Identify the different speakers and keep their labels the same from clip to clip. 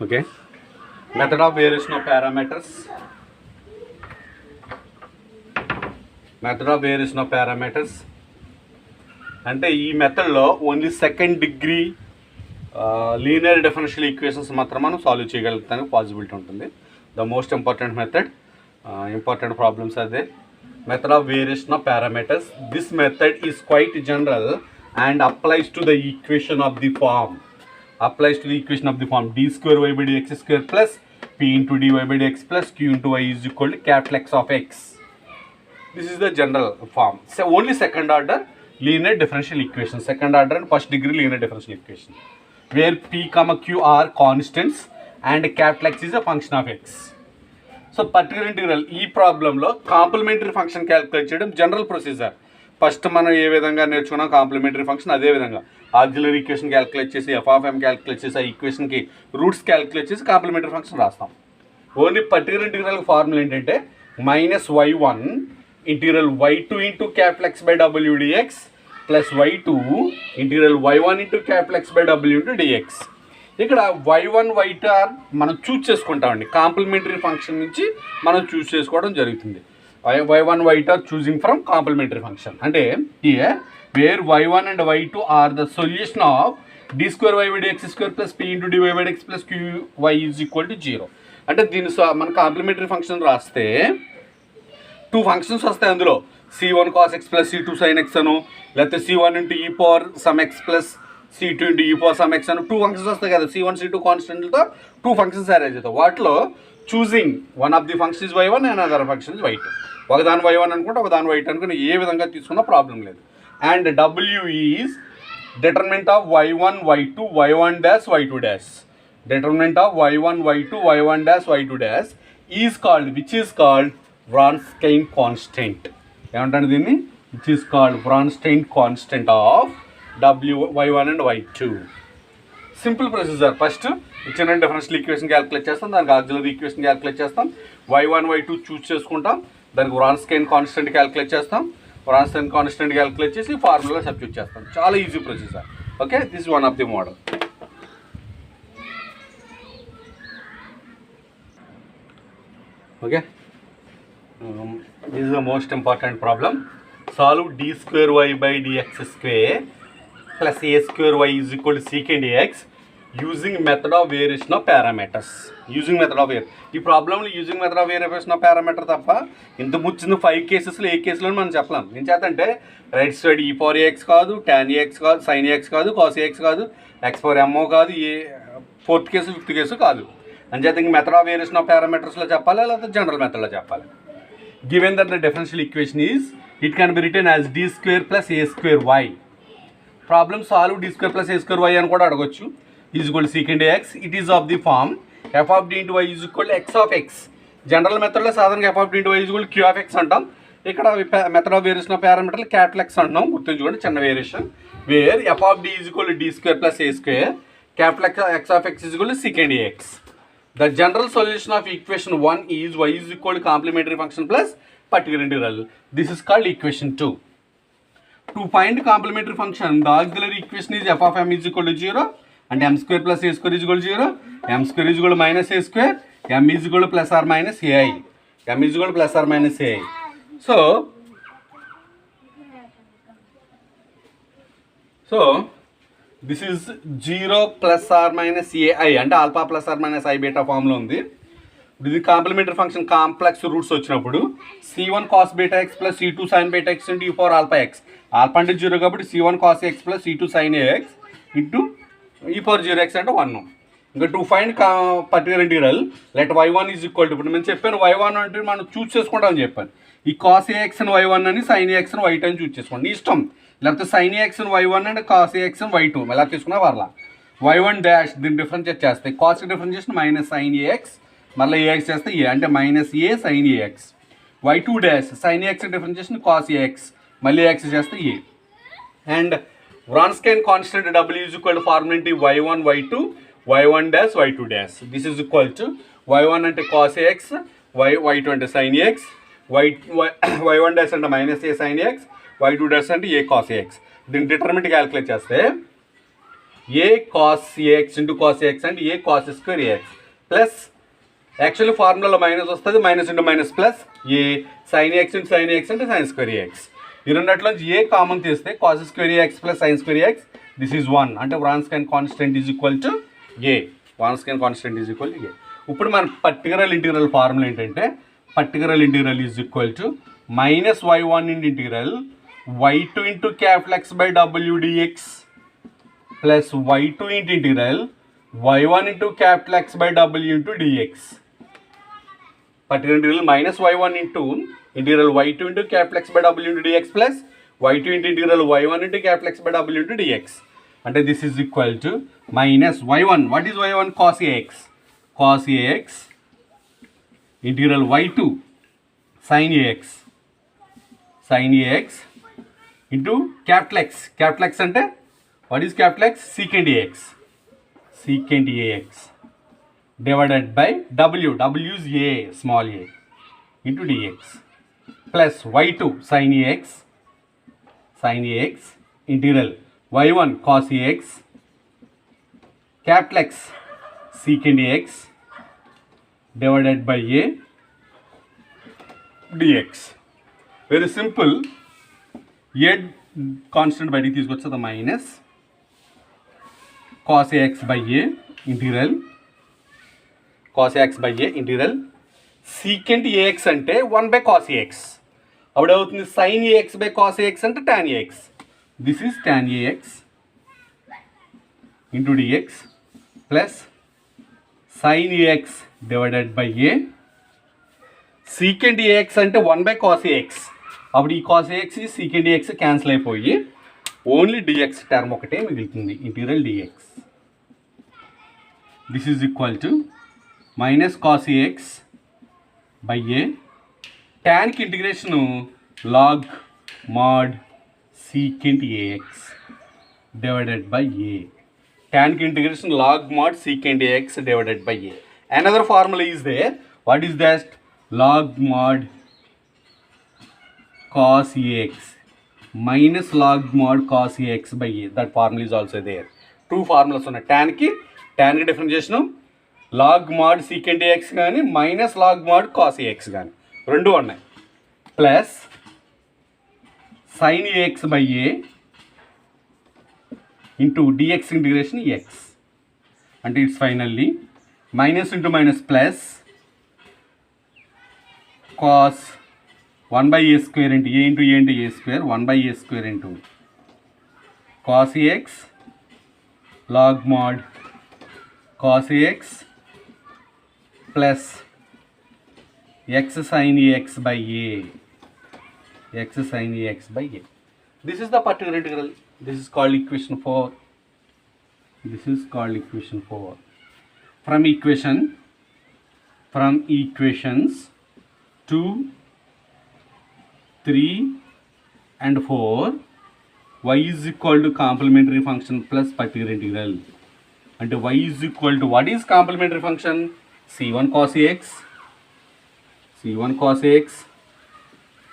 Speaker 1: Okay, method of variation of parameters. Method of variation of parameters అంటే ఈ మెథడ్లో only second degree linear differential equations మాత్రం మనం solve చేయగలుగుతానికి పాసిబిలిటీ ఉంటుంది. The most important method, important problems అదే method of variation of parameters. This method is quite general and applies to the equation of the form d square y by dx square plus p into dy by dx plus q into y is equal to capital X of x. This is the general form. So only second order linear differential equation, second order and first degree linear differential equation, where p comma q are constants and capital X is a function of x. So particular integral ఈ ప్రాబ్లంలో complementary function calculate చేయడం general procedure. First మనం ఏ విధంగా నేర్చుకున్నాం complementary function, అదేవిధంగా auxiliary equation calculate చేసి f(m) calculate చేసి ఆ ఈక్వేషన్కి రూట్స్ క్యాలిక్యులేట్ చేసి కాంప్లిమెంటరీ ఫంక్షన్ రాస్తాం. ఓన్లీ పర్టికులర్ ఇంటిగ్రల్ ఫార్ములా ఏంటంటే -y1 integral y2 into capital X by w dx plus y2 integral y1 into capital X by w into dx. ఇక్కడ y1 y2 మనం చూస్ చేసుకుంటామండి, complementary function నుంచి మనం చూస్ చేసుకోవడం జరుగుతుంది. y1 y2 are choosing from complementary function. అంటే here where y1 and y2 are the solution of d square y by dx square plus p into dy by dx plus qy is equal to 0. అంటే దీని మన complementary function రాస్తే two functions వస్తాయి అందులో, c1 cos x plus c2 sin x అను, లేకపోతే c1 into e power some x plus c2 into e power some x అను two functions వస్తాయి కదా. c1 c2 కాన్స్టెంట్లతో two functions arrange అవుతాయి. వాటిలో choosing one of the function is y1 and other function is y2. ఒకదాని y1 అనుకుంటే ఒకదాని y2 అనుకుంటే ఏ విధంగా తీసుకున్నా ప్రాబ్లం లేదు. And w is determinant of y1 y2 y1 dash y2 dash. Determinant of y1 y2 y1 dash y2 dash is called which is called Wronskian constant. ఏమంటారు దీన్ని? Which is called Wronskian constant of y1 and y2. Simple procedure. First ఇచ్చిన differential equation calculate చేస్తాం, దానికి auxiliary equation calculate చేస్తాం, y1 y2 చూస్ చేసుకుంటాం, దానికి వ్రాన్స్టైన్ constant calculate చేస్తాం, వ్రాన్స్టైన్ constant calculate చేసి ఫార్ములా సబ్స్టిట్యూట్ చేస్తాం. చాలా easy procedure. Okay, this one of the model. Okay, this is the most important problem. Solve d square y by dx square plus a square y is equal to secant x using method of variation of parameters. Using method of ఈ ప్రాబ్లంలో using method of variation of parameter తప్ప ఇంత ముచ్చింది 5 కేసెస్లో ఏ కేసులో మనం చెప్పలేం. ఏం చేద్దంటే right side e power x కాదు, tan x కాదు, sin x కాదు, cos x కాదు, x పవర్ m కాదు, ఏ 4th కేసు 5th కేసు కాదు. అంచేత ఇంక మెథడ్ ఆఫ్ వేరియేషన్ ఆఫ్ పారామీటర్స్లో చెప్పాలి, లేకపోతే జనరల్ మెథడ్లో చెప్పాలి. Given that the differential equation is it can be return as d square plus a square y. Problem solve d square plus a square y అని కూడా అడగొచ్చు. is equal to secant x. It is of the form f of d into y is equal to x of x. General మెథడ్లో సాధారణంగా f of d into y is equal to q of x అంటాం. ఇక్కడ method of variation of పారామీటర్లు capital X అంటున్నాం. గుర్తుంచుకోండి, చిన్న variation. Where f of d is equal to d square plus a square, capital X of x is equal to secant x. The general solution of equation 1 is y is equal to complementary function plus particular integral. This is called equation 2. To find complementary function, the auxiliary equation is f of m is equal to 0 and m square plus a square is equal to 0, m square is equal to minus a square, m is equal to plus or minus ai, m is equal to plus or minus ai. So this is 0 plus or minus ai అంటే alpha plus r minus i beta ఫామ్లో ఉంది. ఇది complementary function complex roots వచ్చినప్పుడు c1 cos beta x plus c2 sin beta x into e power alpha x. Alpha అంటే 0 కాబట్టి c1 cos x plus c2 sin x into e power 0x అంటే 1. ఇంకా to find particular integral let y1 is equal to, ఇప్పుడు నేను చెప్పాను y1 అంటే మనం చూస్ చేసుకుంటామని చెప్పాను. ఈ cos ax అని y1 అని sin ax అని y2 అని చూస్ చేసుకోండి, ఇష్టం. లేకపోతే sin ax అని y1 అండ్ cos ax అని y2 ఎలా తీసుకున్నా పర్లా. y1 డాష్ దీన్ని డిఫరెన్షియేట్ చేస్తే cos differentiation minus sin ax, మళ్ళీ ax చేస్తే a అంటే minus a sin ax. y2 dash sin ax differentiation cos ax, మళ్ళీ x చేస్తే a. And Wronskian constant w is equal to formula y1 y2 y1 dash y2 dash. This is equal to y1 అంటే cos ax, y2 అంటే sin ax, y1 dash అంటే minus a sin ax, y2 dash అంటే a cos ax. దీన్ని determinant calculate చేస్తే a cos AX into cos a x అంటే a cos square a x plus actually ఫార్ములాలో minus వస్తుంది, minus into minus plus a sine AX into sine a x అంటే sine square a x. ఈ రెండిట్లోంచి a common తీస్తే cos square a x plus sine square a x this is 1 అంటే Wronskian constant is equal to a. Wronskian constant is equal to a. ఇప్పుడు మన particular integral formula ఏంటంటే particular integral is equal to minus y1 integral y2 into capital X by W dx plus y2 integral y1 into capital X by W into dx. Particular integral minus y1 into integral y2 into capital X by W into dx plus y2 into integral y1 into capital X by W into dx. అంటే this is equal to minus y1. What is y1? cos ax. cos ax integral y2 sin ax. sin ax into capital X. Capital X అంటే what is capital X? secant ax. secant ax divided by W. W is a, small a, into dx plus y2 sin ax. sin ax integral y1 cos ax capital X secant ax divided by a dx. Very simple. A constant బయటికి తీసుకొచ్చా minus cos ax by a integral cos ax by a integral secant ax అంటే 1 by cos ax. అప్పుడు అవుతుంది sin ax by cos ax అంటే tan ax. This is tan ax into dx plus sin ax divided by a secant ax అంటే 1 by cos ax. అప్పుడు ఈ cos ax secant ax cancel అయిపోయి only dx term ఒకటే మిగులుతుంది integral dx. This is equal to minus cos ax by a ట్యాన్కి integration log mod secant ax divided by a. ట్యాన్కి integration log mod secant ax divided by a. Another formula is there. What is that? log mod cos ax minus log mod cos ax by a. That formula is also there. Two formulas ఉన్నాయి. ట్యాన్కి differentiation log mod secant ax కానీ minus log mod cos ax కానీ రెండు ఉన్నాయి. Plus sin ax by a into dx integration x. అంటే it's finally minus into minus plus cos 1 by a square into a into a into a square 1 by a square into cos ax log mod cos ax plus x sin ax by a. x sin ax by a. This is the particular integral. This is called equation 4. This is called equation 4. From equations 2, 3 and 4 y is equal to complementary function plus particular integral. And y is equal to what is complementary function? c1 cos ax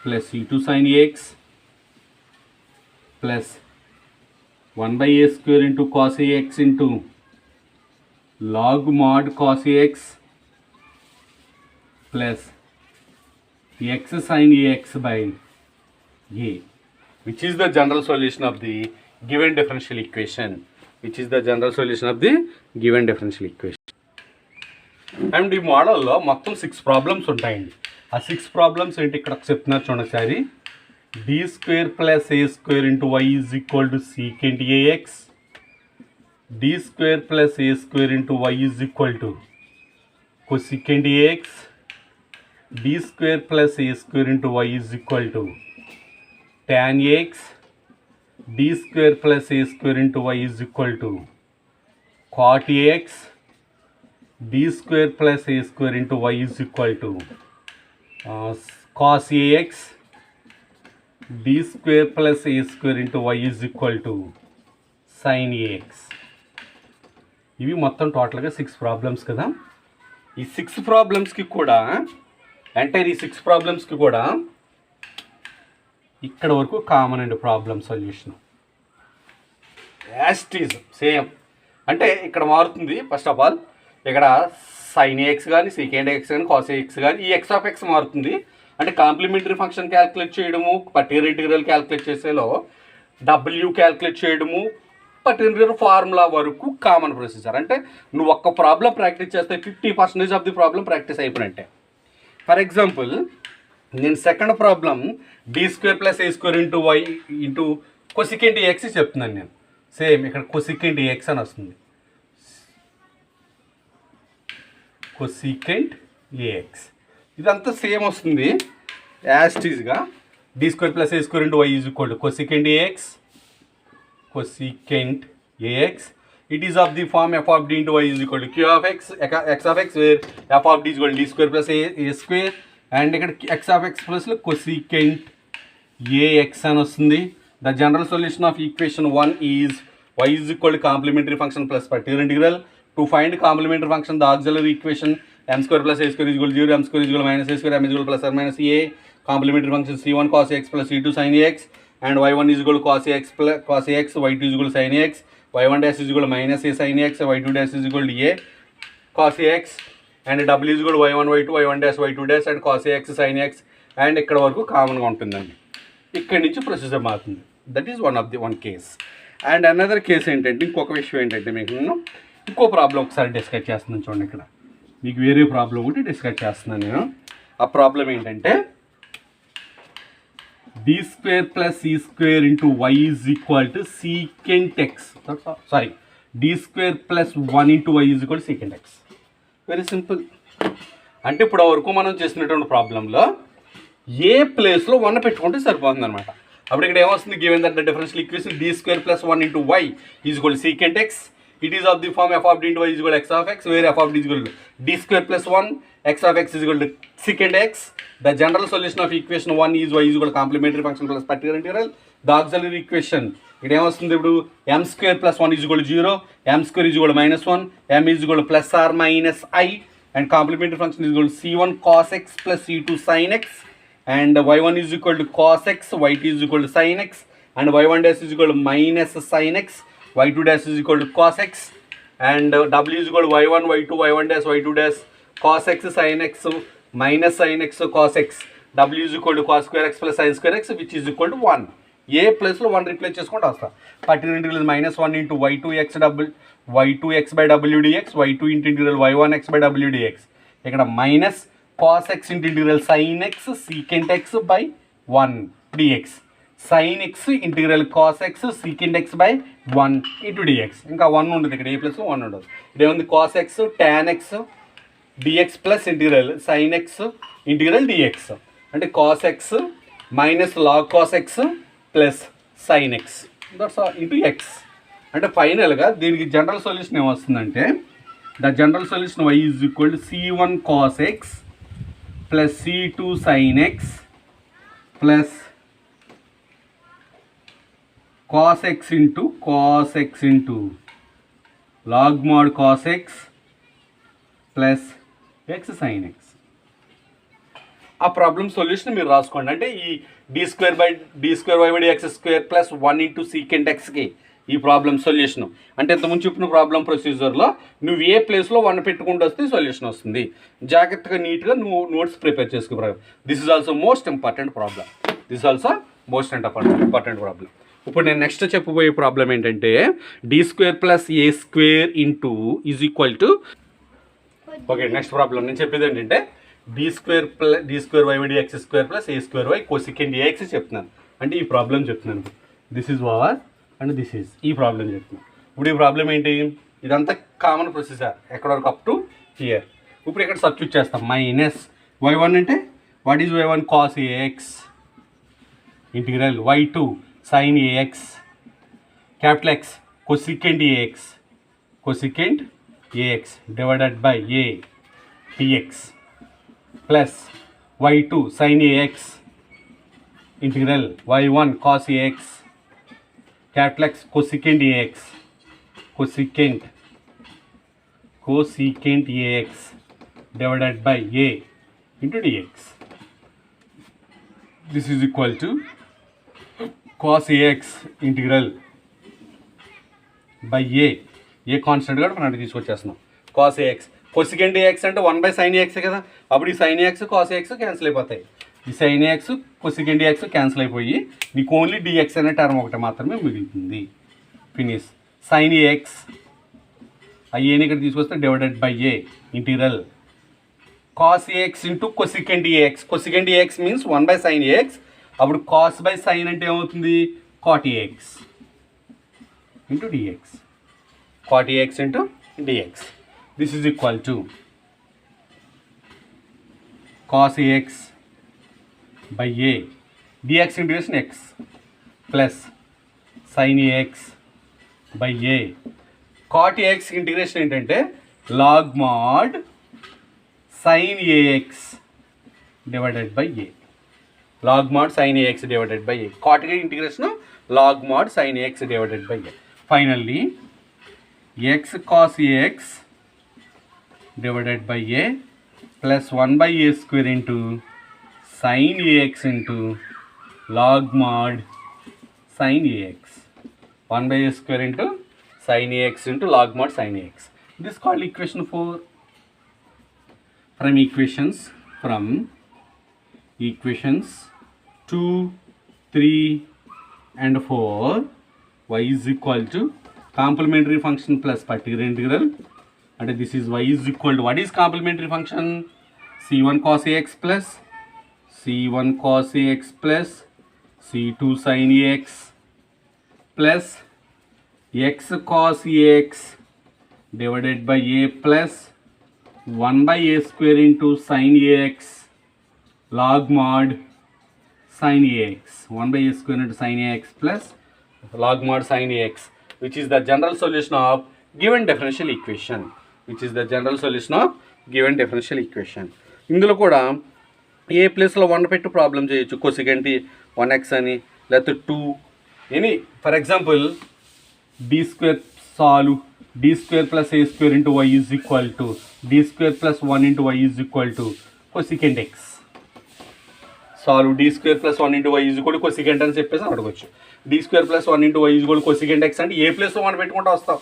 Speaker 1: plus c2 sin ax plus 1 by a square into cos ax into log mod cos ax plus x sin ax by a, which is the general solution of the given differential equation. And ఈ మోడల్లో మొత్తం 6 problems ఉంటాయండి. ఆ 6 problems ఏంటి ఇక్కడ చెప్తున్నారు చూడండి ఒకసారి. d square plus a square into y is equal to secant ax. d square plus a square into y is equal to cosecant ax. d square plus a square into y is equal to tan ax. d square plus a square into y is equal to cot ax. d square plus a square into y is equal to cos ax. d square plus a square into y is equal to sin ax. ఇవి మొత్తం టోటల్గా 6 problems కదా. ఈ 6 ప్రాబ్లమ్స్కి కూడా entire ఈ 6 ప్రాబ్లమ్స్కి కూడా ఇక్కడ వరకు కామన్ అండి problem solution. As it is same అంటే ఇక్కడ మారుతుంది. ఫస్ట్ ఆఫ్ ఆల్ ఇక్కడ సైన్ ఎక్స్ కానీ సీకెండ్ ఎక్స్ కానీ కాస్ ఎక్స్ కానీ ఈ ఎక్స్ ఆఫ్ ఎక్స్ మారుతుంది. అంటే కాంప్లిమెంటరీ ఫంక్షన్ క్యాలిక్యులేట్ చేయడము, పర్టికులర్ ఇంటిగ్రల్ క్యాలిక్యులేట్ చేసేలో డబ్ల్యూ క్యాలిక్యులేట్ చేయడము, పర్టికులర్ ఫార్ములా వరకు కామన్ ప్రొసీజర్. అంటే నువ్వు ఒక్క ప్రాబ్లం ప్రాక్టీస్ చేస్తే 50% ఆఫ్ ది ప్రాబ్లం ప్రాక్టీస్ అయిపోయినట్టే. ఫర్ ఎగ్జాంపుల్ నేను second problem d² + a² into why into cosecant X చెప్తున్నాను నేను. సేమ్ ఇక్కడ కొసికెంట్ ఎక్స్ అని వస్తుంది, కొసికెంట్ ఏఎక్స్ ఇదంతా సేమ్ వస్తుంది యాస్టీజ్గా. d² + a² into y is equal to cosecant ax, cosecant ax. It is of the form f of d into y is equal to q of x, x of x, where f of d is equal to d² + a² and ఇక్కడ x of x plus cosecant ax అని వస్తుంది. The general solution of equation 1 is y is equal to complementary function plus particular integral. To find complementary function, the auxiliary equation m² + a² is equal to 0, m² is equal to -a², m is equal to ± a. Complementary function c1 cos x plus c2 sin x. And y1 is equal to cos ax, y2 is equal to sin ax, y1 dash is equal to -a sin ax, y2 dash is equal to a cos ax, and w is equal to y1 y2, y1 dash y2 dash and cos ax sin ax. And ఇక్కడ వరకు కామన్గా ఉంటుందండి. ఇక్కడి నుంచి procedure మారుతుంది. That is one case. And another case ఏంటంటే, ఇంకొక విషయం ఏంటంటే, మీకు నేను ఇంకో ప్రాబ్లం ఒకసారి డిస్కస్ చేస్తున్నాను చూడండి. ఇక్కడ మీకు వేరే ప్రాబ్లం ఒకటి డిస్కస్ చేస్తున్నాను నేను. ఆ ప్రాబ్లం ఏంటంటే d² + c² into y is equal to secant x. Sorry, d² + 1 into y is equal to secant x. Very simple. అంటే ఇప్పుడు వరకు మనం చేసినటువంటి ప్రాబ్లంలో ఏ ప్లేస్లో 1 పెట్టుకుంటే సరిపోతుంది అనమాట. అప్పుడు ఇక్కడ ఏమొస్తుంది, given that the differential equation d² + 1 into y is equal to secant x. It is of the form f of d into y is equal to x of x, where f of d is equal to d² + 1, x of x is equal to secant x. The general solution of equation 1 is y is equal to complementary function plus particular integral. The auxiliary equation, it ఏమొస్తుంది ఇప్పుడు m² + 1 is equal to 0, m² is equal to -1, m is equal to ± i, and complementary function is equal to c1 cos x plus c2 sin x, and y1 is equal to cos x, y2 is equal to sin x, and y1 dash is equal to -sin x, y2 dash is equal to cos x, and w is equal to y1 y2 y1 dash y2 dash cos x sin x minus sin x cos x, w is equal to cos square x plus sin square x, which is equal to 1. ఏ ప్లేస్లో 1 replace చేసుకుంటూ వస్తా. Particular integral -1 into y2x by w dx, y2 into integral y1x by w dx. ఇక్కడ minus cos x into integral sin x secant x by 1 dx, sin x integral cos x secant x by 1 into dx. ఇంకా 1 ఉంటుంది ఇక్కడ, ఏ ప్లేస్లో 1 ఉండదు. ఇదేముంది cos x tan x dx plus integral sin x integral dx, అంటే cos x minus log cos x plus sin x that's into x. అంటే ఫైనల్గా దీనికి జనరల్ సొల్యూషన్ ఏమొస్తుందంటే, the general solution y is equal to c1 cos x plus c2 sin x plus cos x into log mod cos x plus x sin x. ఆ problem solution మీరు రాసుకోండి. అంటే ఈ d² y x² plus 1 into secant xకి ఈ problem solution. అంటే ఇంతకుముందు చెప్పిన problem ప్రొసీజర్లో నువ్వు ఏ ప్లేస్లో 1 పెట్టుకుంటూ వస్తే సొల్యూషన్ వస్తుంది. జాగ్రత్తగా నీట్గా నువ్వు నోట్స్ ప్రిపేర్ చేసుకో. This is also most important problem. ఇప్పుడు నేను నెక్స్ట్ చెప్పబోయే ప్రాబ్లం ఏంటంటే, d² + a² into is equal to, okay next problem నేను చెప్పేది ఏంటంటే d² y x² plus a² y cosecant ax చెప్తున్నాను. అంటే ఈ ప్రాబ్లం చెప్తున్నాను. This is over and this is ఈ ప్రాబ్లం చెప్తున్నాను. ఇప్పుడు ఈ ప్రాబ్లం ఏంటి, ఇదంతా కామన్ ప్రొసీజర్ ఎక్కడ వరకు అప్ టు హియర్. ఇప్పుడు ఇక్కడ సబ్స్టిట్యూట్ చేస్తాం. మైనస్ y1 అంటే what is y1 cos ax integral y2 sin ax capital x cosecant ax divided by a dx plus y2 sin ax integral y1 cos ax capital X cosecant ax divided by a into dx. This is equal to cos ax integral by a a constant కూడా ఫ్రంట్కి తీసుకొచ్చేస్తున్నాం. Cos ax cosecant ax అంటే 1/sin ax కదా, అప్పుడు ఈ sin ax cos ax cancel అయిపోతాయి. ఈ sin ax cosecant ax cancel అయిపోయి నీకు ఓన్లీ డిఎక్స్ అనే టర్మ్ ఒకటి మాత్రమే మిగులుతుంది. ఫినిష్. sin ఏఎక్స్ అయ్యేని ఇక్కడ తీసుకొస్తే divided by a integral cos AX into cosecant a x. Cosecant a x means 1/sin a x. అప్పుడు కాస్ బై సైన్ అంటే ఏమవుతుంది, cot a x into d x. Cot a x into d x. This is equal to cos AX by a d x integration x plus sine AX by a. Cot a x integration ఏంటంటే log mod sine a x divided by a. log mod sin ax divided by a. Cot integration of log mod sin ax divided by a. Finally, x cos ax divided by a plus 1 by a square into sin ax into log mod sin ax. 1 by a square into sin ax into log mod sin ax. This is called equation 4. From equations 2, 3 and 4 y is equal to complementary function plus particular integral, and this is y is equal to, what is complementary function, c1 cos ax plus c1 cos ax plus c2 sin ax plus x cos ax divided by a plus 1 by a square into sin ax log mod sin ax. 1 by a square into sin ax plus log mod sin ax, which is the general solution of given differential equation. Which is the general solution of given differential equation. ఇందులో కూడా ఏ ప్లేస్లో 1 పెట్టి problem చేయొచ్చు. Cosecant 1x అని లేకపోతే 2 any. For example d square solve d square plus a square into y is equal to d square plus 1 into y is equal to cosecant x. Solve d square plus 1 into y is equal to cosecant అని చెప్పేసి అడగొచ్చు. D square plus 1 into y is equal to cosecant x అంటే a ప్లేస్లో 1 పెట్టుకుంటూ వస్తాం.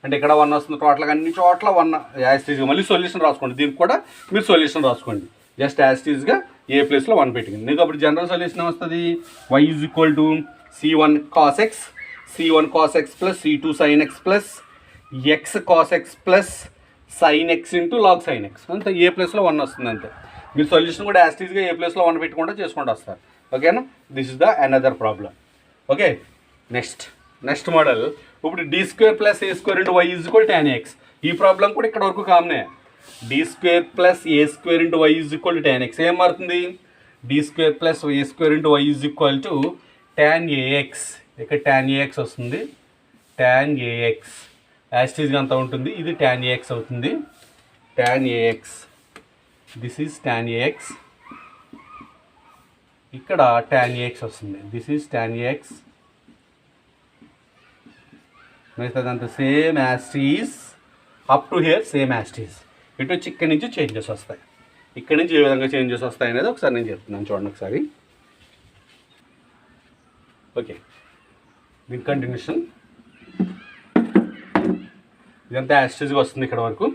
Speaker 1: అంటే ఇక్కడ 1 వస్తుంది, టోటల్గా అన్ని చోట్ల 1 యాస్టీజ్గా మళ్ళీ సొల్యూషన్ రాసుకోండి. దీనికి కూడా మీరు సొల్యూషన్ రాసుకోండి. జస్ట్ యాస్టీజ్గా ఏ ప్లేస్లో 1 పెట్టుకుంది. నీకు అప్పుడు జనరల్ సొల్యూషన్ వస్తుంది. Y is equal to c1 cos x plus c2 sin x plus x cos x plus sin x into log sin x. అంతే ఏ ప్లేస్లో 1 వస్తుంది అంతే. మీరు సొల్యూషన్ కూడా యాస్టీజ్గా ఏ ప్లేస్లో 1 పెట్టుకుంటూ చేసుకుంటూ వస్తారు. ఓకేనా. This is the another problem. Okay. Next model. ఇప్పుడు d square plus a square into y is equal tan x. ఈ ప్రాబ్లం కూడా ఇక్కడ వరకు కామనే. D square plus a square into y is equal to tan x. ఏం మారుతుంది, d square plus a square into y is equal to tan ax. ఇక్కడ tan ax వస్తుంది. tan ax యాస్టీజ్గా అంతా ఉంటుంది. ఇది tan ax అవుతుంది. tan ax. This is tan ax. ఇక్కడ tan ax వస్తుంది. This is tan ax. మిగతాదంతా సేమ్ యాస్టీజ్. అప్ టు హియర్ సేమ్ యాస్టీజ్. ఇటు వచ్చి ఇక్కడి నుంచి చేంజెస్ వస్తాయి. ఇక్కడి నుంచి ఏ విధంగా చేంజెస్ వస్తాయి అనేది ఒకసారి నేను చెప్తున్నాను చూడండి ఒకసారి. ఓకే. దీని కంటిన్యూషన్ ఇదంతా యాస్టీజ్గా వస్తుంది ఇక్కడ వరకు.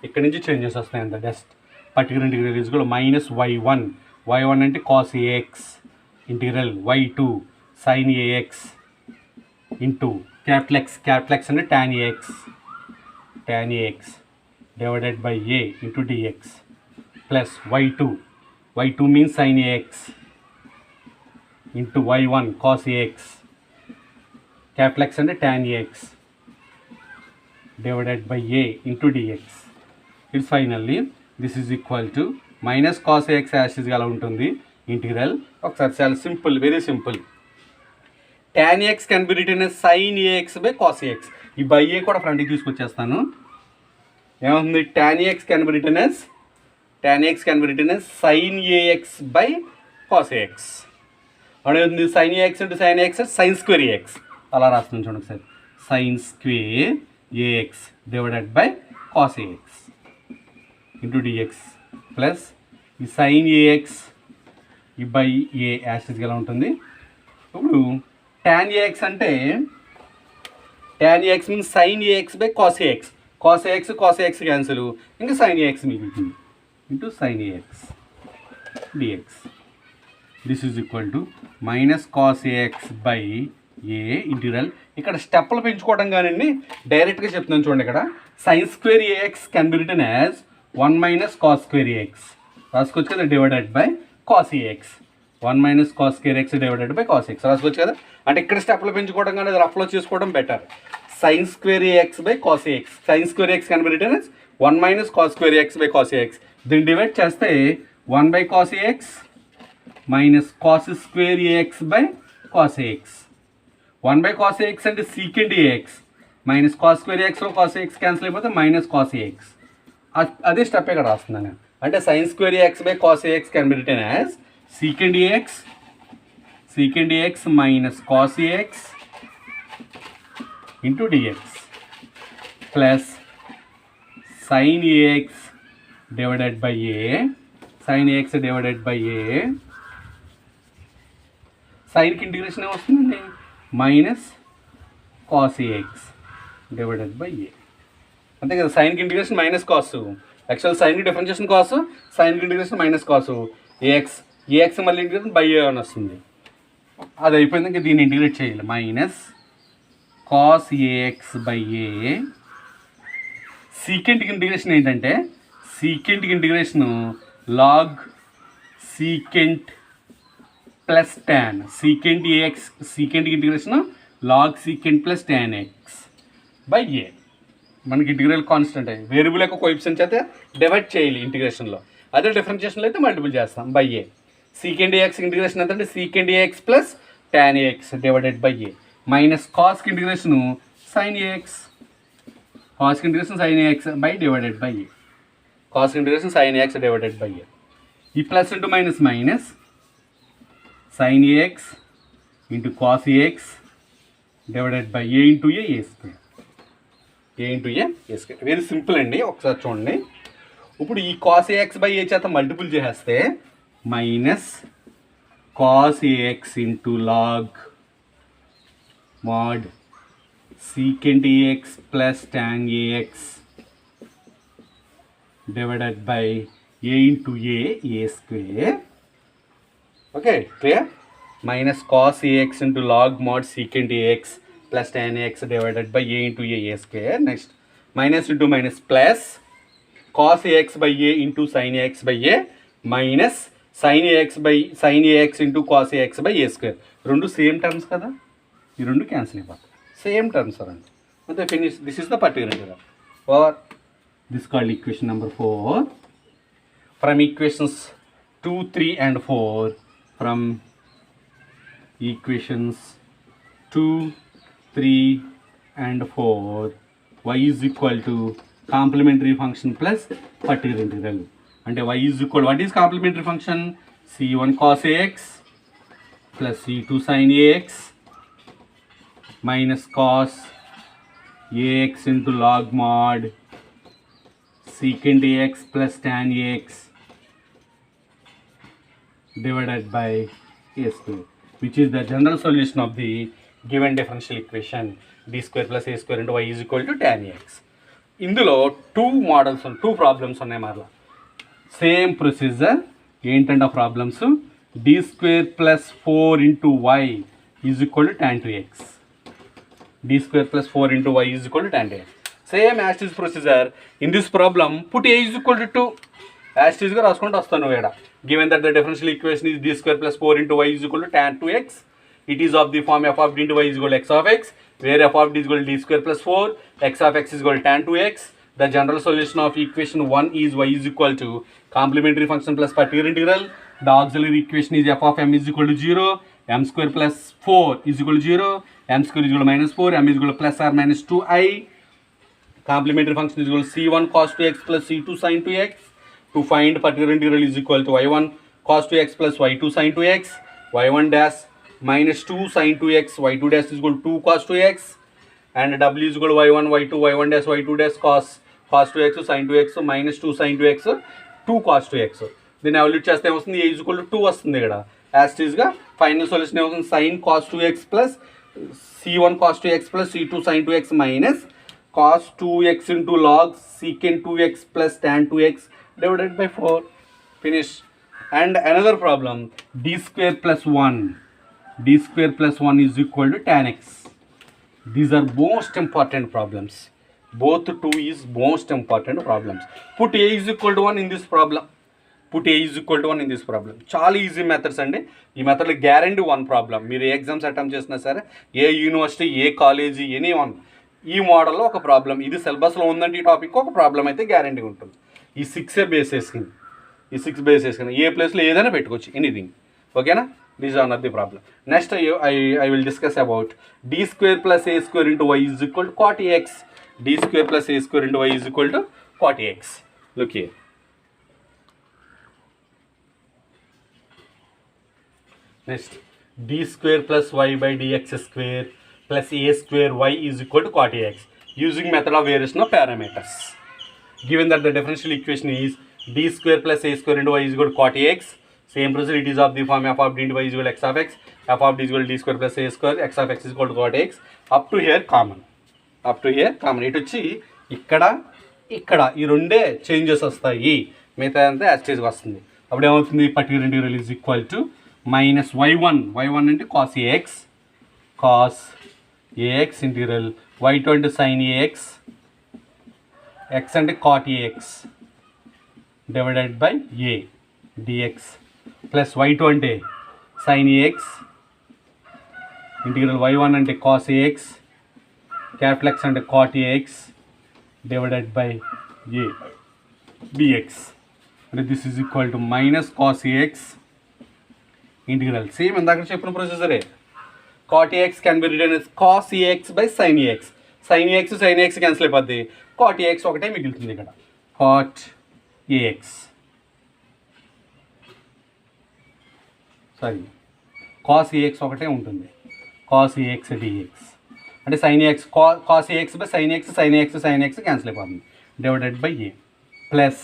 Speaker 1: ఇక్కడి నుంచి చేంజెస్ వస్తాయి అంత. జస్ట్ పర్టికులర్ ఇంటిగ్రల్ ఈజ్ కూడా మైనస్ y1 అంటే cos a x integral y2 sine AX into capital x అంటే tan ax divided by a into d x plus y2 means sine AX into y1 cos a x capital x అంటే tan ax divided by a into d x. It's finally this is equal to minus cos a x యాస్టీజ్గా అలా ఉంటుంది integral. ఒకసారి చాలా simple, very simple. tan ax can be written as sin ax by cos ax. ఈ by a కూడా ఫ్రంట్కి తీసుకొచ్చేస్తాను. ఏమవుతుంది, tan ax can be written as sin ax by cos ax. అనేది sin ax into sin ax sin square ax. అలా రాస్తున్నాను చూడండి ఒకసారి. sin square ax divided by cos ax into dx plus ఈ sin ax ఈ by ఏ యాస్టీజ్గా ఎలా ఉంటుంది. ఇప్పుడు tan ax అంటే tan ax means sin ax by cos ax. Cos ax cancel. ఇంకా sin ax మిగులుతుంది into sin ax dx. This is equal to minus cos ax by a integral. ఇక్కడ స్టెప్లు పెంచుకోవడం కానండి, డైరెక్ట్గా చెప్తున్నాను చూడండి. ఇక్కడ sin square ax can be written as 1 minus cos square ax రాసుకోవచ్చు కదా, divided by cos ax. 1 minus cos square x divided by cos x రాసుకోవచ్చు కదా. అంటే ఇక్కడ స్టెప్లు పెంచుకోవడం కానీ రఫ్లో చేసుకోవడం better. sin square ax by cos ax. sin square x can be written as 1 minus cos square x by cos ax. దీన్ని divide చేస్తే 1 by cos ax minus cos square ax by cos ax. 1 by cos ax అంటే secant ax minus cos square x లో cos ax cancel అయిపోతే minus cos ax. అదే step ఇక్కడ రాస్తున్నాను. అంటే sin square ax by cos ax can be written as secant ax minus cos ax into dx plus sin ax divided by a. sin ax divided by a. సైన్కి integration ఏమొస్తుందండి, minus cos a x divided by a. అంతే కదా, సైన్కి integration minus cos, actual సైన్కి differentiation cos, సైన్కి integration minus cos, a x మళ్ళీ integration by a అని వస్తుంది. అది అయిపోయింది, ఇంకా దీన్ని ఇంటిగ్రేట్ చేయాలి. Minus cos AX by a. సీకెంట్కి ఇంటిగ్రేషన్ ఏంటంటే, సీకెంట్కి integration log secant plus tan. Secant a x, సీకెంట్కి integration log secant plus tan x by a. మనకి ఇంటిగ్రల్ కాన్స్టెంట్ అయ్యి వేరియబుల్ యొక్క కోఎఫిషియెంట్స్ అయితే డివైడ్ చేయాలి ఇంటిగ్రేషన్లో, అదే డిఫరెన్షియేషన్లో అయితే మల్టిపుల్ చేస్తాం by a. Secant a x integration ఎంత అంటే secant AX plus tan AX divided by a. Minus కాస్కి ఇంటిగ్రేషను సైన్ ఏఎక్స్, కాస్కి integration sine AX by divided by a. కాస్కి integration sine a x divided by a. ఈ plus into minus minus sin ax into cos ax divided by a into a square. a into a square. Very simple అండి, ఒకసారి చూడండి. ఇప్పుడు ఈ cos ax by a చేత multiple చేస్తే minus cos ax into log mod secant ax plus tan ax divided by a into a square. Okay clear. Minus cos AX into log mod secant AX plus tan AX divided by a into a square. Next minus into minus plus cos AX by a into sine AX by a minus sine AX into cos AX by a square. రెండు same terms కదా, ఈ రెండు cancel అయిపోతాయి, same terms అండి. అంతే, finish. This is the particular integral for this called equation number 4 from equations 2, 3 and 4. From equations 2, 3 and 4, y is equal to complementary function plus particular integral. And y is equal, what is complementary function? c1 cos ax plus c2 sin ax minus cos ax into log mod secant ax plus tan ax divided by a square, which is the general solution of the given differential equation d square plus a square into y is equal to tan ax. ఇందులో two problems ఉన్నాయి. మరలా same procedure. ఏంటంటే ఆ problems d square plus 4 into y is equal to tan 2x. d square plus 4 into y is equal to tan 2x. Same as is procedure. In this problem, put a is equal to 2. As is గా రాసుకుంటూ వస్తాను ఇక్కడ. Given that the differential equation is d square plus 4 into y is equal to tan 2x, it is of the form f of d into y is equal to x of x, where f of d is equal to d square plus 4, x of x is equal to tan 2x. The general solution of equation 1 is y is equal to complementary function plus particular integral. The auxiliary equation is f of m is equal to 0, m square plus 4 is equal to 0, m square is equal to minus 4, m is equal to plus or minus 2i. Complementary function is equal to c1 cos 2x plus c2 sin 2x. To find particular integral is equal to y1 cos 2x plus y2 sin 2x, y1 dash minus 2 sin 2x, y2 dash is equal to 2 cos 2x, and w is equal to y1 y2 y1 dash y2 dash cos 2x sin 2x minus 2 sin 2x 2 cos 2x. దీన్ని evaluate చేస్తే ఏమొస్తుంది, a is equal to 2 వస్తుంది ఇక్కడ. As it ఈస్గా final solution ఏమవుతుంది, sin cos 2x plus c1 cos 2x plus c2 sin 2x minus cos 2x into log secant 2x plus tan 2x divided by 4. Finish. And another problem, d square plus 1 is equal to tan x. These are most important problems. Both two is most important problems. Put a is equal to 1 in this problem. చాలా easy methods అండి. ఈ మెథడ్లో guarantee one problem. మీరు ఏ exams attempt చేసినా సరే, ఏ university, ఏ college, any one, ఈ మోడల్లో ఒక ప్రాబ్లం, ఇది సిలబస్లో ఉందంటే ఈ టాపిక్ ఒక ప్రాబ్లం అయితే గ్యారంటీ ఉంటుంది. ఈ 6 బేస్ వేసుకుని ఏ ప్లేస్లో ఏదైనా పెట్టుకోవచ్చు, ఎనీథింగ్. ఓకేనా? These are not the problem. Next I will discuss about d square plus a square into y is equal to cot ax. d square plus a square into y is equal to cot ax. Look here. Next, d square plus y by dx square plus a square y is equal to cot ax using method of variation of parameters. Given that the differential equation is d square plus a square into y is equal to cot ax, same procedure, it is of the form f of d into y is equal to x of x, f of d is equal to d square plus a square, x of x is equal to cot x. Up to here common. ఇటు వచ్చి ఇక్కడ ఈ రెండే changes వస్తాయి, మిగతా అంతా యాస్టేజ్గా వస్తుంది. అప్పుడు ఏమవుతుంది? Particular integral is equal to minus y1 అంటే cos ax ఇంటిగ్రల్ y2 అంటే sin ax, x అంటే cot ax divided by a dx plus y2 అంటే sin ax ఇంటిగ్రల్ y1 అంటే cos ax, క్యాపిటల్ X అంటే cot ax divided by a dx. అంటే this is equal to minus cos ax integral, same ఇందాక చెప్పిన ప్రొసీజరే. cot ax can be written as cos ax by sin ax. sin ax cancel అయిపోద్ది, cot ax ఒకటే మిగులుతుంది ఇక్కడ. cot ax cos ax ఒకటే ఉంటుంది, cos ax dx అంటే sin ax cos ax by sin ax cancel అయిపోతుంది, divided by a plus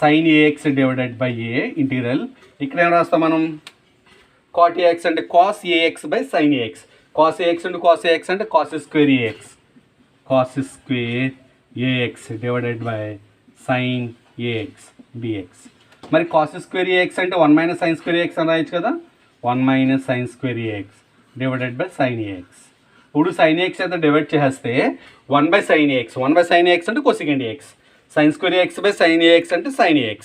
Speaker 1: sin ax divided by a integral. ఇక్కడ ఏం రాస్తాం మనం? cot ax అంటే cos ax by sin ax. cos ax అంటే cos square ax divided by sin ax dx. మరి cos square ax అంటే 1 minus sin square ax అని రాయొచ్చు కదా, 1 minus sin square ax divided by sin ax. ఇప్పుడు sin ax అయితే divide చేస్తే 1 by sin ax అంటే cosecant ax, sin square ax by sin ax అంటే sin ax,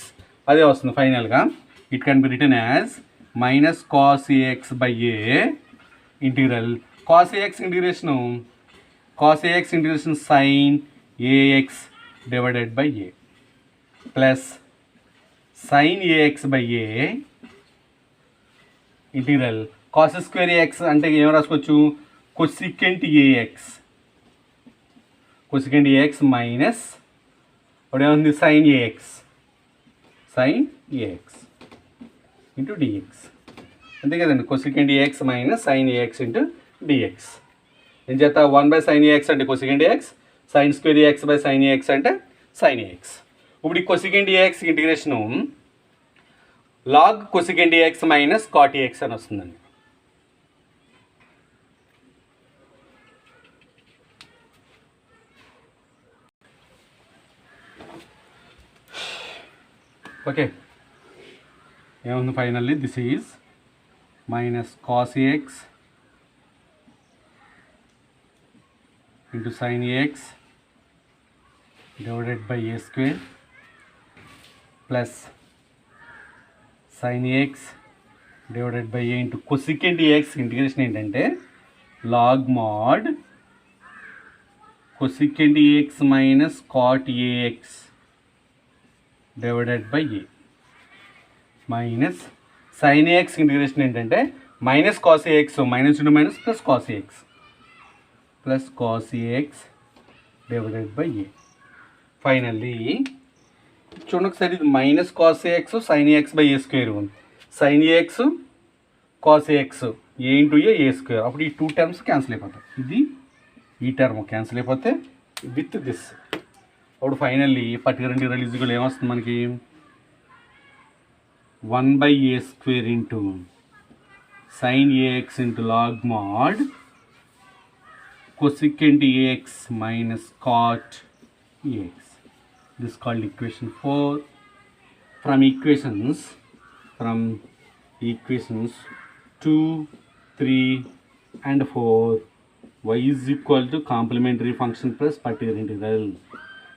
Speaker 1: అదే వస్తుంది ఫైనల్గా. It can be written as minus cos ax by a integral cos ax integration sin ax divided by a plus sin ax by a integral cos square ax అంటే ఏం రాసుకోవచ్చు? cosecant ax minus ఇప్పుడు ఏముంది? sin ax into dx, అంతే కదండి. cosecant ax minus sin ax into dx. ఏం చేస్తా? 1 by sin ax అంటే cosecant ax, sin square ax by sin ax అంటే sin ax. ఇప్పుడు ఈ cosecant ax integration log cosecant ax minus cot ax అని వస్తుందండి. ఓకే, ఏముంది finally? This is minus cos ax into sin ax divided by a square plus sin ax divided by a into cosecant ax integration ఏంటంటే log mod cosecant ax minus cot ax divided by a minus sin ax integration ఏంటంటే minus cos ax, minus into minus plus cos ax divided by a. Finally చూడండి ఒకసారి, ఇది minus cos ax sin ax by a square ఉంది, sin ax cos ax a into a square. అప్పుడు ఈ 2 terms cancel అయిపోతాయి, ఇది ఈ term cancel అయిపోతే విత్ దిస్. అప్పుడు finally particular integral is equal ఏమొస్తుంది మనకి? 1 by a square into sin ax into log mod cosecant ax minus cot ax. This is called equation 4. From equations 2, 3 and 4, y is equal to complementary function plus particular integral.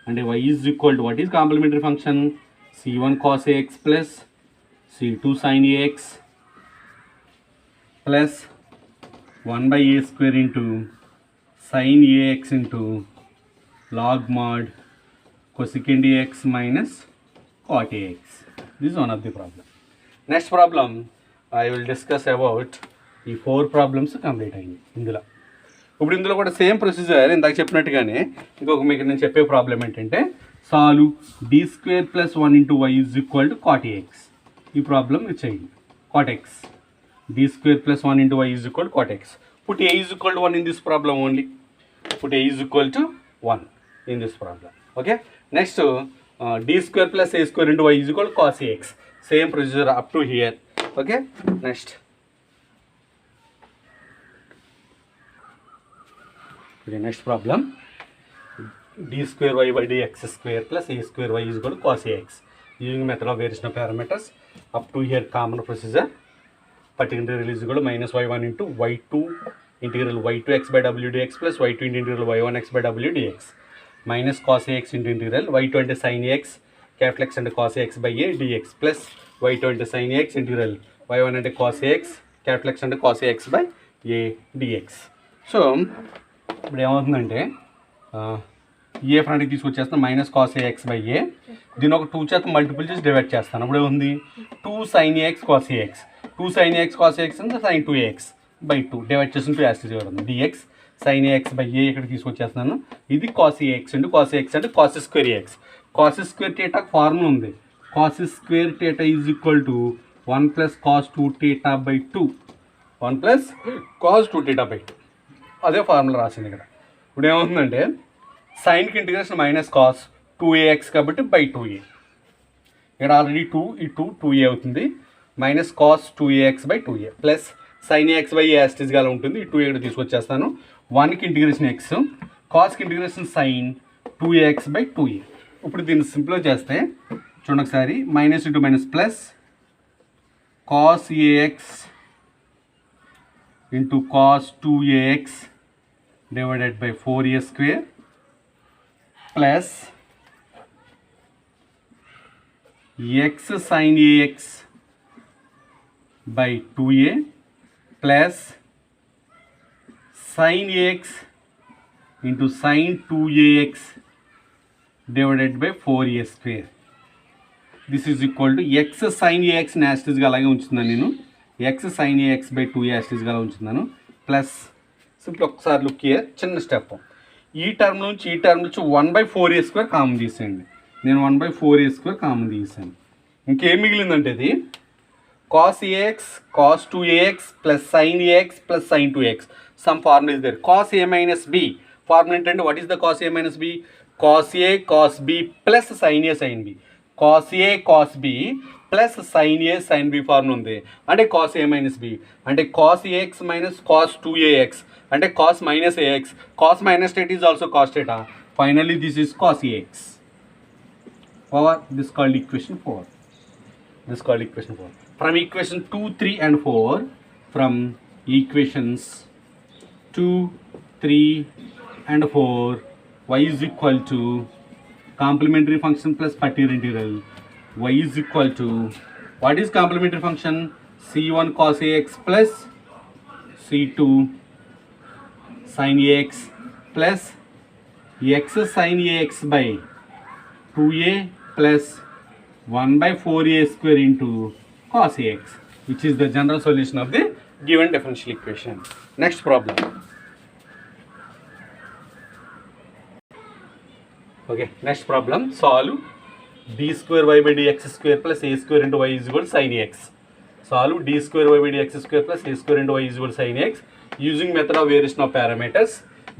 Speaker 1: And y is equal to, what is complementary function? c1 cos ax plus c2 sin ax plus 1 by a square into sin ax into log mod cosecant ax minus cot ax. This is one of the problem. Next problem I will discuss about ఈ 4 problems complete అయింది ఇందులో. ఇప్పుడు ఇందులో కూడా same procedure ఇందాక చెప్పినట్టుగానే ఇంకొక మీకు నేను చెప్పే ప్రాబ్లం ఏంటంటే solve d² + 1 × y = cot ax. ఈ ప్రాబ్లం మీరు చేయండి. cot x d² + 1 × y = cot x. Put a is equal to 1 in this problem only. Put a is equal to 1 in this problem. Okay. Next d² + a² × y = cos ax. Same procedure up to here. Okay. Next. Okay, next problem. d² y by dx² plus a² y = cos ax. Using method of variation of parameters. Up to here common procedure. Particular integral is equal to -y1 into y2 integral y2x by w dx plus y2 into integral y1x by w dx minus cos ax into integral y2 into sin ax capital X into cos ax by a dx plus y2 into sin ax integral y1 into cos ax capital X into cos ax by a dx. So ఇప్పుడు ఏమవుతుందంటే ఏ ఫ్రంట్కి తీసుకొచ్చేస్తాను minus cos AX by a, దీని ఒక 2 చేత multiple చేసి divide చేస్తాను. అప్పుడు ఏముంది 2 sin ax cos ax, 2 sin ax cos ax అంటే sin 2ax by 2 డివైడ్ చేసిన 2 యాక్స్ చేయడం dx sin ax by a ఇక్కడ తీసుకొచ్చేస్తున్నాను. ఇది cos ax అంటే cos ax అంటే cos square ax. cos square theta formula ఉంది. cos square theta is equal to 1 plus cos 2 theta by 2. 1 plus cos 2 theta by 2 అదే formula రాసింది ఇక్కడ. ఇప్పుడు ఏమవుతుందంటే సైన్కి ఇంటిగ్రేషన్ మైనస్ కాస్ 2ax కాబట్టి బై 2a, ఇక్కడ ఆల్రెడీ 2 ఈ 2a అవుతుంది, minus cos 2ax by 2a plus sine ax by a యాస్టిస్గా ఉంటుంది. ఈ 2a ఇక్కడ తీసుకొచ్చేస్తాను. 1కి ఇంటిగ్రేషన్ x, కాస్కి integration sine 2ax by 2a. ఇప్పుడు దీన్ని సింప్లిఫై చేస్తే చూడండి ఒకసారి, minus into minus plus cos ax into cos 2ax divided by 4a square plus x sin ax by 2a plus sin ax into sin 2ax divided by 4a square. This is equal to x sin ax యాస్టిస్గా అలాగే ఉంచుతున్నాను నేను, x sin ax by 2a యాస్టిస్గా ఉంచుతున్నాను plus simple ఒకసారి look here, చిన్న step. ఈ term నుంచి 1/4a² common తీసేయండి. నేను 1/4a² కామన్ తీసాను. ఇంకేం మిగిలిందంటే ఇది cos ax cos 2ax plus sin ax plus sin 2x. Sum formula is there. cos a minus b formula ఏంటంటే what is the cos a minus b? cos a cos b plus sin a sin b. cos a cos b plus sin a sin b formula ఉంది. అంటే cos a minus b అంటే cos ax minus cos 2ax అంటే cos minus ax. cos minus theta is also cos theta. Finally this is cos ax. Over this called equation 4. This called equation 4. From equation 2, 3 and 4, from equations 2, 3 and 4, y is equal to complementary function plus particular integral. Y is equal to, what is complementary function? c1 cos ax plus c2 sin ax plus x sin ax by 2a plus 1/4a² into cos ax, which is the general solution of the given differential equation. Next problem. Okay, next problem. Solve d² y by dx² plus a² into y is equal to sin ax. Solve d² y by dx² plus a² into y is equal to sin ax using method of variation of parameters.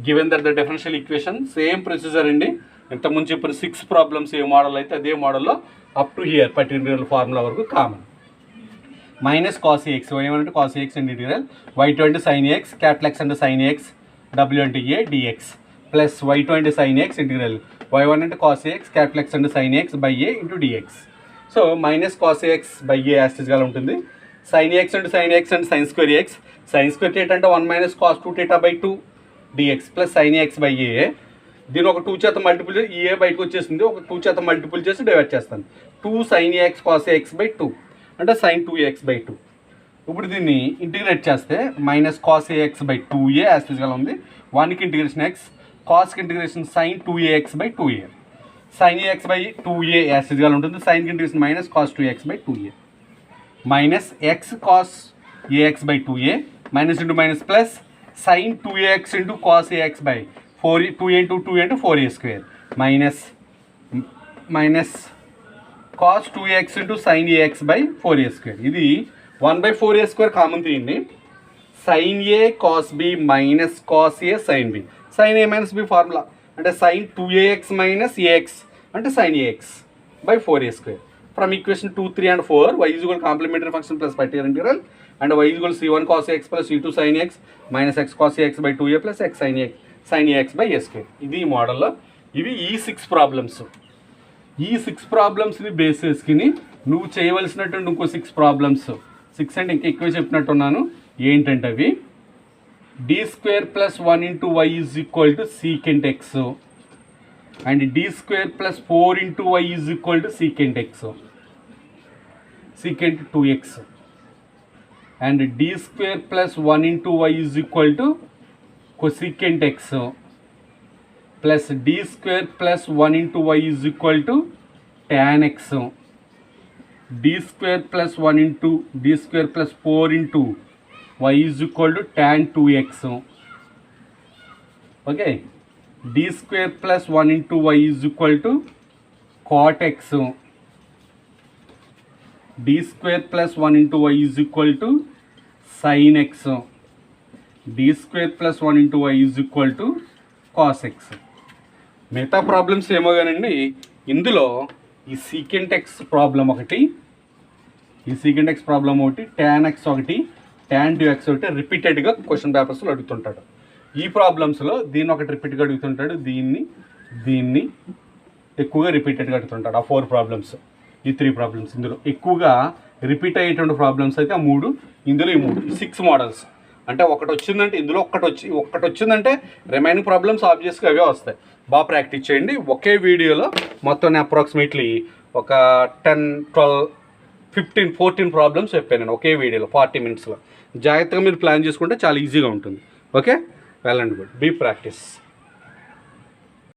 Speaker 1: Given that the differential equation same procedure అండి, ఇంతకుముందు చెప్పిన 6 problems ఏ model అయితే అదే మోడల్లో up to here particular formula వరకు common. Minus cos a x, y1 అంటే cos a x integral, y2 అంటే sine a x, capital x అంటే సైన్ ఏఎక్స్, w అంటే ఏ డిఎక్స్, ప్లస్ y2 అంటే సైన్ ఏఎక్స్ ఇంటిగ్రల్, y1 అంటే కాస్ ఏఎక్స్, క్యాపిటల్ ఎక్స్ అంటే sine AX by a into d x. So minus cos AX by a యాస్టిస్గా ఉంటుంది. Sine a x అంటే sine a x అంటే sine square a x, sine square theta అంటే 1 minus cos 2 theta by 2 d x plus sine AX by a. దీని ఒక 2 చేత multiple చేసి ఈ ఏ బయటకు వచ్చేసింది, ఒక 2 చేత మల్టిపుల్ చేసి డివైడ్ చేస్తాను. 2 sine ax cos AX by 2 అంటే సైన్ 2x బై 2. ఇప్పుడు దీన్ని ఇంటిగ్రేట్ చేస్తే minus cos AX by 2a యాస్టిస్గా ఉంది. 1కి ఇంటిగ్రేషన్ ఎక్స్, కాస్కి integration sine 2ax by 2a, sine AX by 2a యాస్టిస్గా ఉంటుంది. సైన్కి integration minus cos 2x by 2a minus x cos AX by 2a minus into minus plus sine 2ax into cos AX by 2a into 2 into 4a square minus cos 2x into sine AX by 4a square. ఇది 1/4a square common తీయండి. Sign A cos b minus cos a sine b, sine a minus b formula అంటే sine 2ax minus ax అంటే sine AX by 4a square. From equation 2, 3 and 4 y is equal complementary function plus particular integral and y is equal c1 cos x plus c2 sin x minus x cos x by 2a plus x sin ax by a square. ఇది ఈ మోడల్లో. ఇవి ఈ 6 problems. ఈ 6 ప్రాబ్లమ్స్ని base చేసుకుని నువ్వు చేయవలసినటువంటి ఇంకో 6 ప్రాబ్లమ్స్, 6 అంటే ఇంకా ఎక్కువ చెప్పినట్టున్నాను. ఏంటంటే అవి d² plus 1 into y is equal to secant X and d² plus 4 into y is equal to secant X, secant 2x and d² plus 1 into y is equal to cosecant X plus d² plus 1 into y is equal to tan x, d² plus 1 into d² plus 4 into y is equal to tan 2x. Okay, d² plus 1 into y is equal to cot x, d² plus 1 into y is equal to sin x, d² plus 1 into y is equal to cos x. మిగతా problems ఏమో కానండి, ఇందులో ఈ secant X problem ఒకటి, ఈ secant X problem ఒకటి, tan x ఒకటి, tan 2x ఒకటి రిపీటెడ్గా క్వశ్చన్ పేపర్స్లో అడుగుతుంటాడు. ఈ ప్రాబ్లమ్స్లో దీన్ని ఒకటి రిపీట్గా అడుగుతుంటాడు, దీన్ని ఎక్కువగా రిపీటెడ్గా అడుగుతుంటాడు. ఆ 4 ప్రాబ్లమ్స్, ఈ 3 ప్రాబ్లమ్స్. ఇందులో ఎక్కువగా రిపీట్ అయ్యేటువంటి ప్రాబ్లమ్స్ అయితే ఆ 3, ఇందులో ఈ 3, 6 మోడల్స్. అంటే ఒకటి వచ్చిందంటే ఇందులో ఒక్కటి వచ్చిందంటే రిమైనింగ్ ప్రాబ్లమ్స్ ఆబ్వియస్గా అవే వస్తాయి. బాగా ప్రాక్టీస్ చేయండి. ఒకే వీడియోలో మొత్తం అప్రాక్సిమేట్లీ ఒక 10, 12, 15, 14 ప్రాబ్లమ్స్ చెప్పాను నేను ఒకే వీడియోలో 40 minutesలో. జాగ్రత్తగా మీరు ప్లాన్ చేసుకుంటే చాలా ఈజీగా ఉంటుంది. Okay, well and good. Be practice.